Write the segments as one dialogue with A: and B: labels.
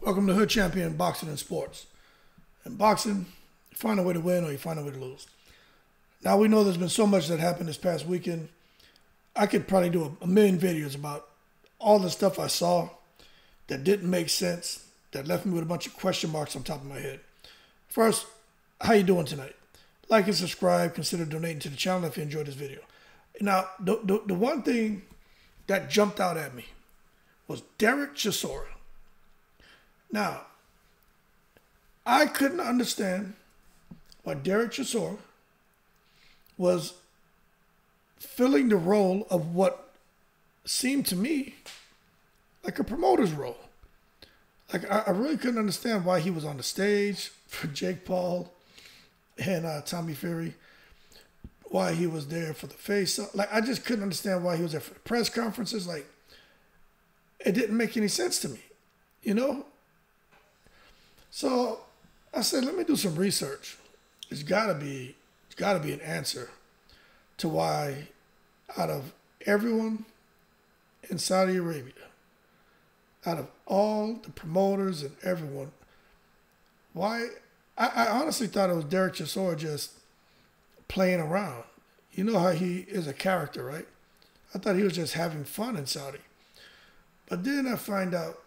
A: Welcome to Hood Champion Boxing and Sports. In boxing, you find a way to win or you find a way to lose. Now we know there's been so much that happened this past weekend. I could probably do a million videos about all the stuff I saw that didn't make sense, that left me with a bunch of question marks on top of my head. First, how you doing tonight? Like and subscribe. Consider donating to the channel if you enjoyed this video. Now, the one thing that jumped out at me was Derek Chisora. Now, I couldn't understand why Derek Chisora was filling the role of what seemed to me like a promoter's role. Like, I really couldn't understand why he was on the stage for Jake Paul and Tommy Fury, why he was there for the face. Like, I just couldn't understand why he was there for the press conferences. Like, it didn't make any sense to me, you know? So I said, let me do some research. It's gotta be an answer to why, out of everyone in Saudi Arabia, out of all the promoters and everyone, why I honestly thought it was Derek Chisora just playing around. You know how he is a character, right? I thought he was just having fun in Saudi. But then I find out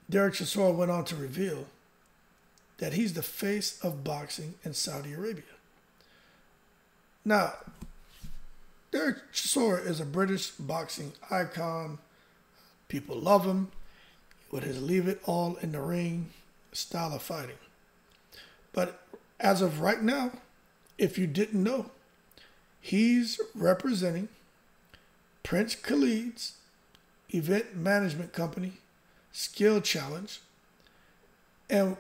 A: Derek Chisora went on to reveal that he's the face of boxing in Saudi Arabia. Now, Derek Chisora is a British boxing icon. People love him with his leave it all in the ring style of fighting. But as of right now, if you didn't know, he's representing Prince Khalid's event management company, Skill Challenge. And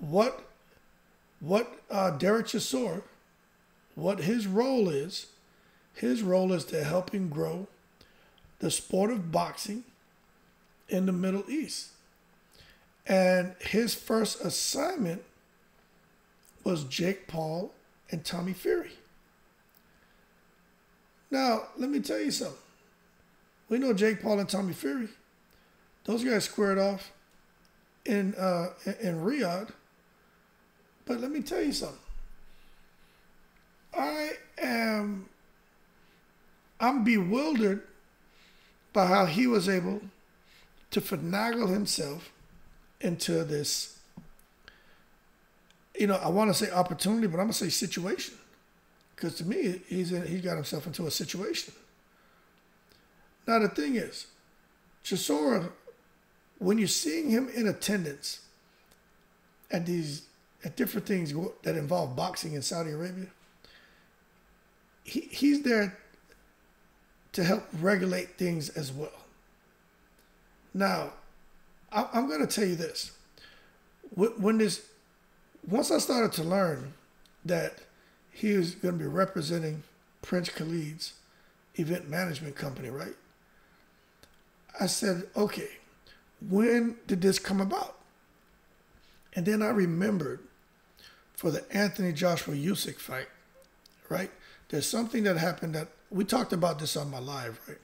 A: what Derek Chisora, what his role is to help him grow the sport of boxing in the Middle East. And his first assignment was Jake Paul and Tommy Fury. Now, let me tell you something. We know Jake Paul and Tommy Fury. Those guys squared off in Riyadh. But let me tell you something. I'm bewildered by how he was able to finagle himself into this, I want to say opportunity, but I'm going to say situation. Because to me, he got himself into a situation. Now, the thing is, Chisora, when you're seeing him in attendance at different things that involve boxing in Saudi Arabia, he's there to help regulate things as well. Now, I'm going to tell you this. Once I started to learn that he was going to be representing Prince Khalid's event management company, right? I said, okay, when did this come about? And then I remembered for the Anthony Joshua Usyk fight, right? There's something that happened that we talked about this on my live, right?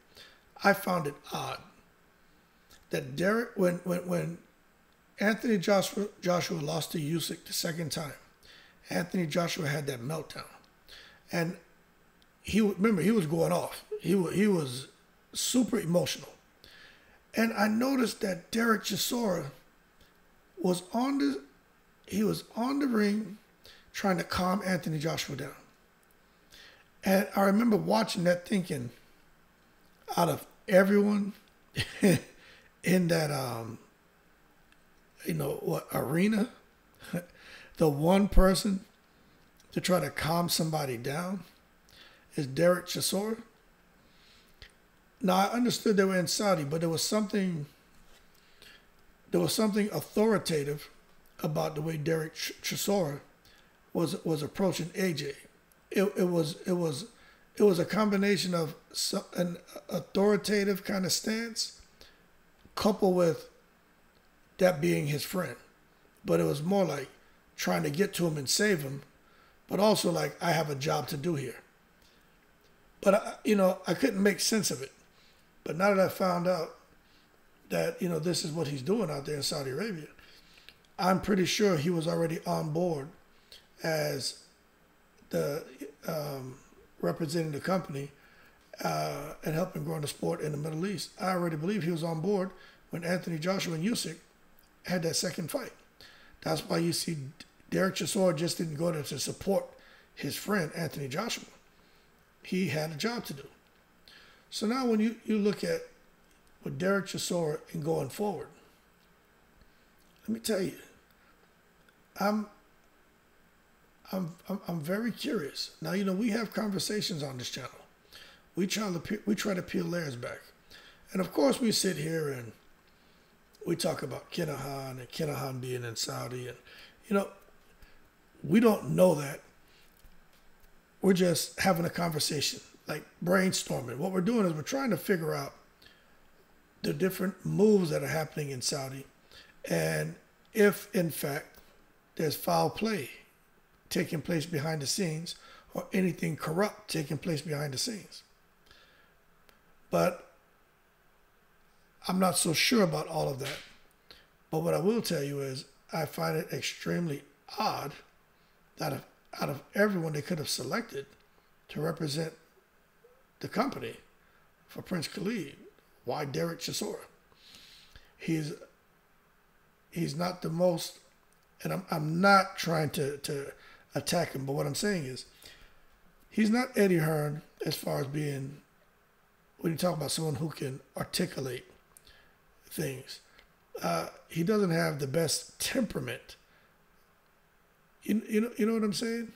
A: I found it odd that Derek, when Anthony Joshua lost to Usyk the second time, Anthony Joshua had that meltdown, and he was going off. He was super emotional, and I noticed that Derek Chisora was on the ring trying to calm Anthony Joshua down. And I remember watching that thinking, out of everyone in that arena, the one person to try to calm somebody down is Derek Chisora. Now, I understood they were in Saudi, but there was something authoritative about the way Derek Chisora was approaching AJ. It was a combination of an authoritative kind of stance, coupled with that being his friend. But it was more like trying to get to him and save him, but also like, I have a job to do here. But I couldn't make sense of it. But now that I found out that, this is what he's doing out there in Saudi Arabia. I'm pretty sure he was already on board as the representing the company and helping grow the sport in the Middle East. I already believe he was on board when Anthony Joshua and Usyk had that second fight. That's why you see Derek Chisora just didn't go there to support his friend Anthony Joshua. He had a job to do. So now when you look at with Derek Chisora and going forward, let me tell you, I'm very curious. Now, we have conversations on this channel. We try to peel layers back. And of course we sit here and we talk about Kinahan being in Saudi, and we don't know that. We're just having a conversation, like brainstorming. What we're doing is we're trying to figure out the different moves that are happening in Saudi, and if in fact there's foul play taking place behind the scenes or anything corrupt taking place behind the scenes. But I'm not so sure about all of that. But what I will tell you is I find it extremely odd that out of everyone they could have selected to represent the company for Prince Khalid, why Derek Chisora? He's not the most, and I'm not trying to attack him, but what I'm saying is he's not Eddie Hearn as far as being, when you talk about someone who can articulate things. He doesn't have the best temperament. You know what I'm saying?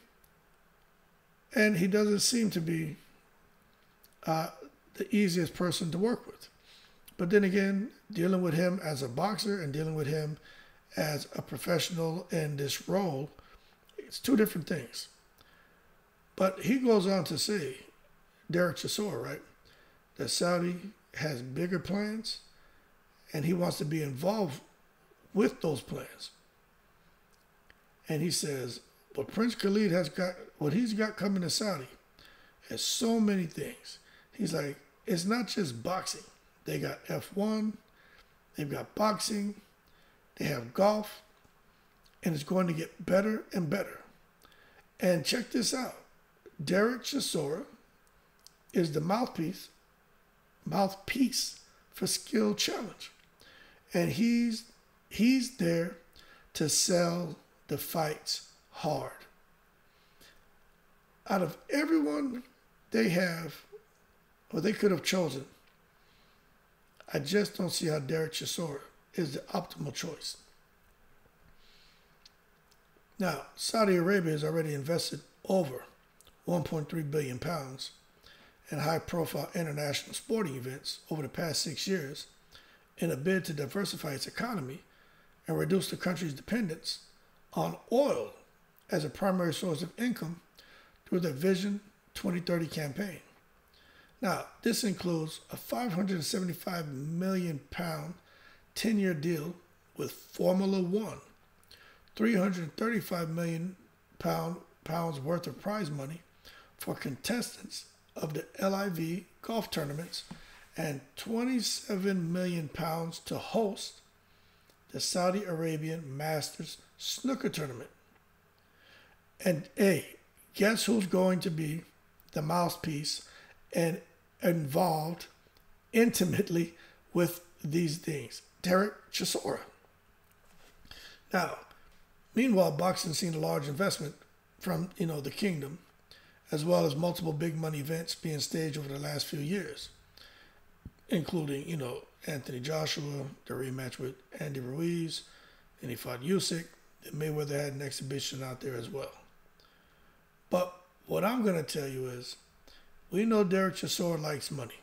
A: And he doesn't seem to be the easiest person to work with. But then again, dealing with him as a boxer and dealing with him as a professional in this role, it's two different things. But he goes on to say, Derek Chisora, right, that Saudi has bigger plans and he wants to be involved with those plans. And he says, what Prince Khalid has got, what he's got coming to Saudi is so many things. He's like, it's not just boxing. They got F1, they've got boxing, they have golf, and it's going to get better and better. And check this out. Derek Chisora is the mouthpiece for Skill Challenge. And he's there to sell the fights hard. Out of everyone they have, or they could have chosen, I just don't see how Derek Chisora is the optimal choice. Now, Saudi Arabia has already invested over 1.3 billion pounds in high-profile international sporting events over the past 6 years in a bid to diversify its economy and reduce the country's dependence on oil as a primary source of income through the Vision 2030 campaign. Now, this includes a 575 million pound 10-year deal with Formula One, 335 million pounds worth of prize money for contestants of the LIV golf tournaments, and 27 million pounds to host the Saudi Arabian Masters snooker tournament. And hey, guess who's going to be the mouthpiece and involved intimately with these things? Derek Chisora. Now, meanwhile, boxing's seen a large investment from, the kingdom, as well as multiple big money events being staged over the last few years, including, Anthony Joshua, the rematch with Andy Ruiz, and he fought Usyk. Mayweather had an exhibition out there as well. But what I'm going to tell you is, we know Derek Chisora likes money.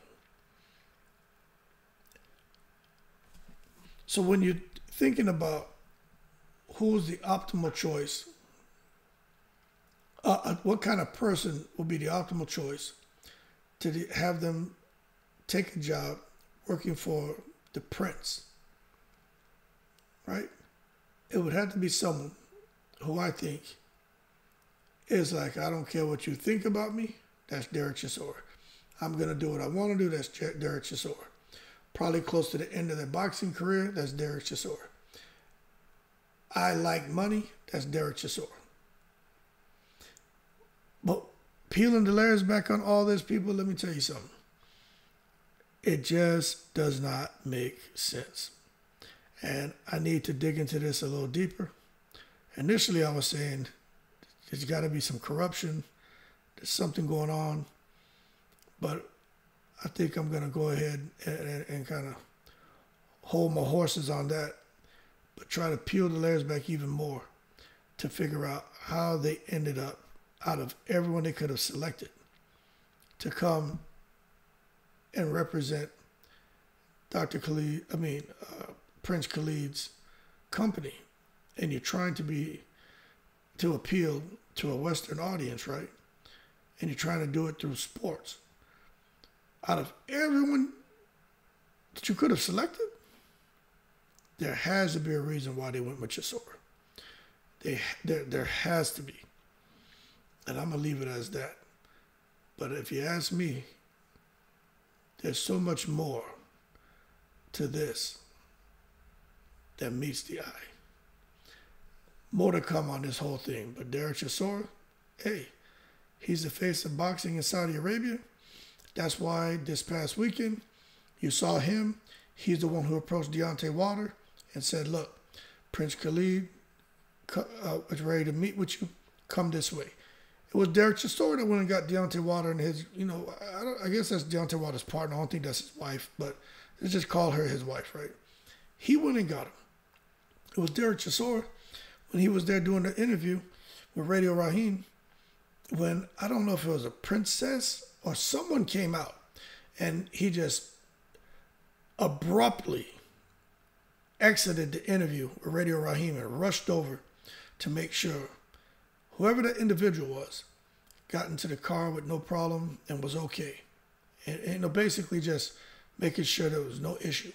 A: So when you're thinking about who's the optimal choice, what kind of person would be the optimal choice to have them take a job working for the prince, right? It would have to be someone who I think is like, I don't care what you think about me, that's Derek Chisora. I'm going to do what I want to do, that's Derek Chisora. probably close to the end of their boxing career, that's Derek Chisora. I like money, that's Derek Chisora. But peeling the layers back on all this, people, let me tell you something. It just does not make sense. And I need to dig into this a little deeper. Initially, I was saying there's got to be some corruption. There's something going on. But I think I'm going to go ahead and kind of hold my horses on that, but try to peel the layers back even more to figure out how they ended up, out of everyone they could have selected, to come and represent Prince Khalid's company. And you're trying to appeal to a Western audience, right? And you're trying to do it through sports. Out of everyone that you could have selected, there has to be a reason why they went with Chisora. There has to be. And I'm going to leave it as that. But if you ask me, there's so much more to this that meets the eye. More to come on this whole thing. But Derek Chisora, hey, he's the face of boxing in Saudi Arabia. That's why this past weekend, you saw him. He's the one who approached Deontay Wilder and said, look, Prince Khalid is ready to meet with you. Come this way. It was Derek Chisora that went and got Deontay Wilder and his, I guess that's Deontay Wilder's partner. I don't think that's his wife, but let's just call her his wife, right? He went and got him. It was Derek Chisora when he was there doing the interview with Radio Raheem, when I don't know if it was a princess or someone came out and he just abruptly exited the interview with Radio Raheem and rushed over to make sure whoever that individual was got into the car with no problem and was okay. And basically just making sure there was no issue.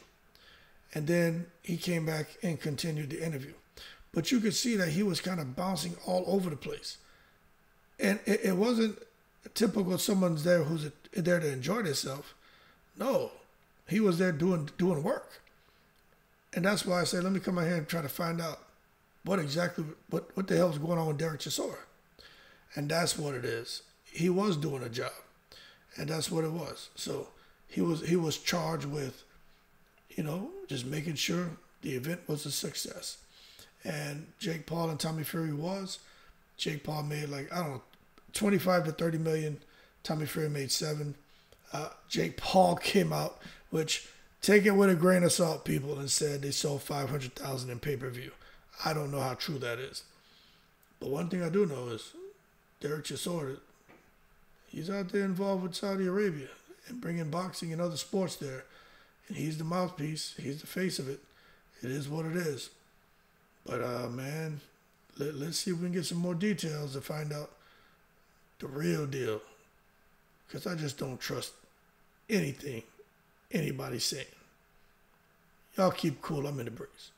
A: And then he came back and continued the interview. But you could see that he was kind of bouncing all over the place. And it wasn't typical someone's there who's there to enjoy themselves. No, he was there doing work. And that's why I said, let me come out here and try to find out what the hell is going on with Derek Chisora. And that's what it is. He was doing a job. And that's what it was. So he was charged with, just making sure the event was a success. And Jake Paul and Tommy Fury was. Jake Paul made 25 to 30 million. Tommy Fury made 7. Jake Paul came out, which, take it with a grain of salt, people, and said they sold 500,000 in pay-per-view. I don't know how true that is. But one thing I do know is Derek Chisora, he's out there involved with Saudi Arabia and bringing boxing and other sports there. And he's the mouthpiece. He's the face of it. It is what it is. But, man, let's see if we can get some more details to find out the real deal. Because I just don't trust anything anybody's saying. Y'all keep cool. I'm in the breeze.